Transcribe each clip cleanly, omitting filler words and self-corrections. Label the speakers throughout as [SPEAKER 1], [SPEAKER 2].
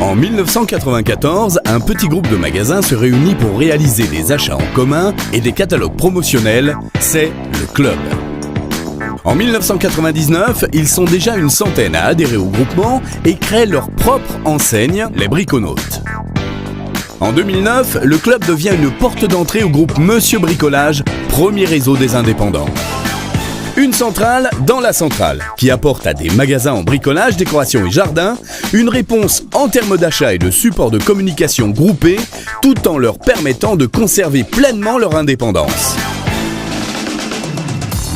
[SPEAKER 1] En 1994, un petit groupe de magasins se réunit pour réaliser des achats en commun et des catalogues promotionnels, c'est le Club. En 1999, ils sont déjà une centaine à adhérer au groupement et créent leur propre enseigne, les Briconautes. En 2009, le Club devient une porte d'entrée au groupe Monsieur Bricolage, premier réseau des indépendants. Une centrale dans la centrale, qui apporte à des magasins en bricolage, décoration et jardin une réponse en termes d'achat et de support de communication groupés, tout en leur permettant de conserver pleinement leur indépendance.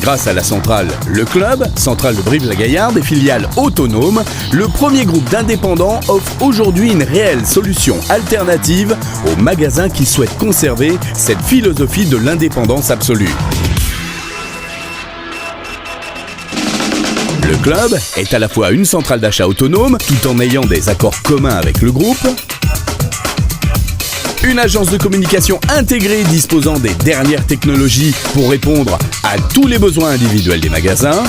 [SPEAKER 1] Grâce à la centrale Le Club, centrale de Brive-la-Gaillarde et filiale autonome, le premier groupe d'indépendants offre aujourd'hui une réelle solution alternative aux magasins qui souhaitent conserver cette philosophie de l'indépendance absolue. Le Club est à la fois une centrale d'achat autonome, tout en ayant des accords communs avec le groupe, une agence de communication intégrée disposant des dernières technologies pour répondre à tous les besoins individuels des magasins,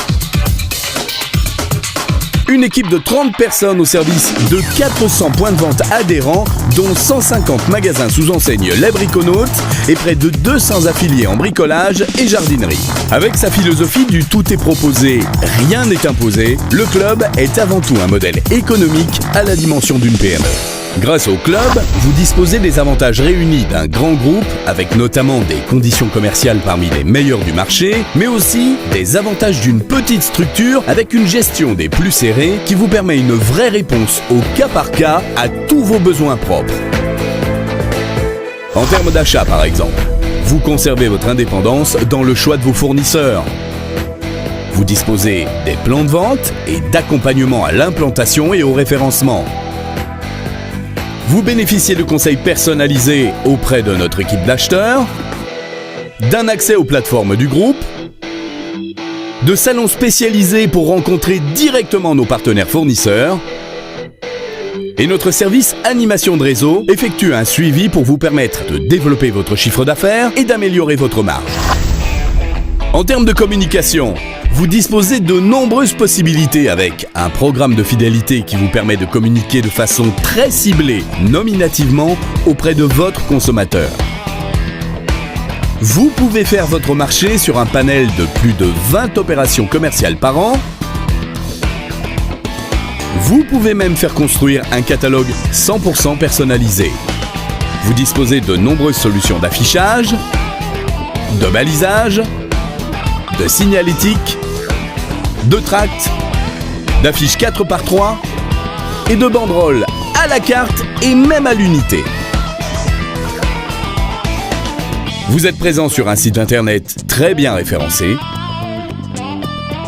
[SPEAKER 1] une équipe de 30 personnes au service de 400 points de vente adhérents, dont 150 magasins sous enseigne Les Briconautes et près de 200 affiliés en bricolage et jardinerie. Avec sa philosophie du tout est proposé, rien n'est imposé, le Club est avant tout un modèle économique à la dimension d'une PME. Grâce au Club, vous disposez des avantages réunis d'un grand groupe, avec notamment des conditions commerciales parmi les meilleures du marché, mais aussi des avantages d'une petite structure avec une gestion des plus serrés qui vous permet une vraie réponse au cas par cas à tous vos besoins propres. En termes d'achat par exemple, vous conservez votre indépendance dans le choix de vos fournisseurs. Vous disposez des plans de vente et d'accompagnement à l'implantation et au référencement. Vous bénéficiez de conseils personnalisés auprès de notre équipe d'acheteurs, d'un accès aux plateformes du groupe, de salons spécialisés pour rencontrer directement nos partenaires fournisseurs, et notre service animation de réseau effectue un suivi pour vous permettre de développer votre chiffre d'affaires et d'améliorer votre marge. En termes de communication, vous disposez de nombreuses possibilités avec un programme de fidélité qui vous permet de communiquer de façon très ciblée, nominativement, auprès de votre consommateur. Vous pouvez faire votre marché sur un panel de plus de 20 opérations commerciales par an. Vous pouvez même faire construire un catalogue 100% personnalisé. Vous disposez de nombreuses solutions d'affichage, de balisage, de signalétique, de tracts, d'affiches 4x3 et de banderoles à la carte et même à l'unité. Vous êtes présent sur un site internet très bien référencé.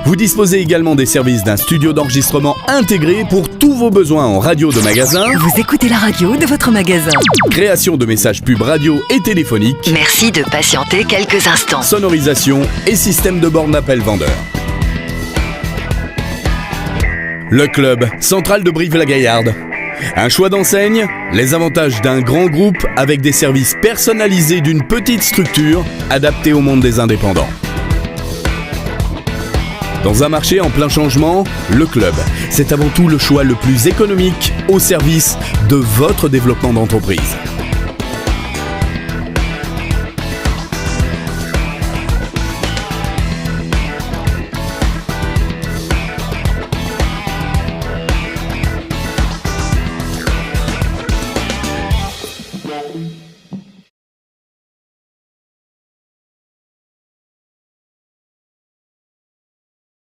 [SPEAKER 1] Vous disposez également des services d'un studio d'enregistrement intégré pour tous vos besoins en radio de magasin.
[SPEAKER 2] Vous écoutez la radio de votre magasin.
[SPEAKER 1] Création de messages pubs radio et téléphoniques.
[SPEAKER 2] Merci de patienter quelques instants.
[SPEAKER 1] Sonorisation et système de borne d'appel vendeur. Le Club, centrale de Brive-la-Gaillarde. Un choix d'enseigne, les avantages d'un grand groupe avec des services personnalisés d'une petite structure adaptée au monde des indépendants. Dans un marché en plein changement, le Club, c'est avant tout le choix le plus économique au service de votre développement d'entreprise.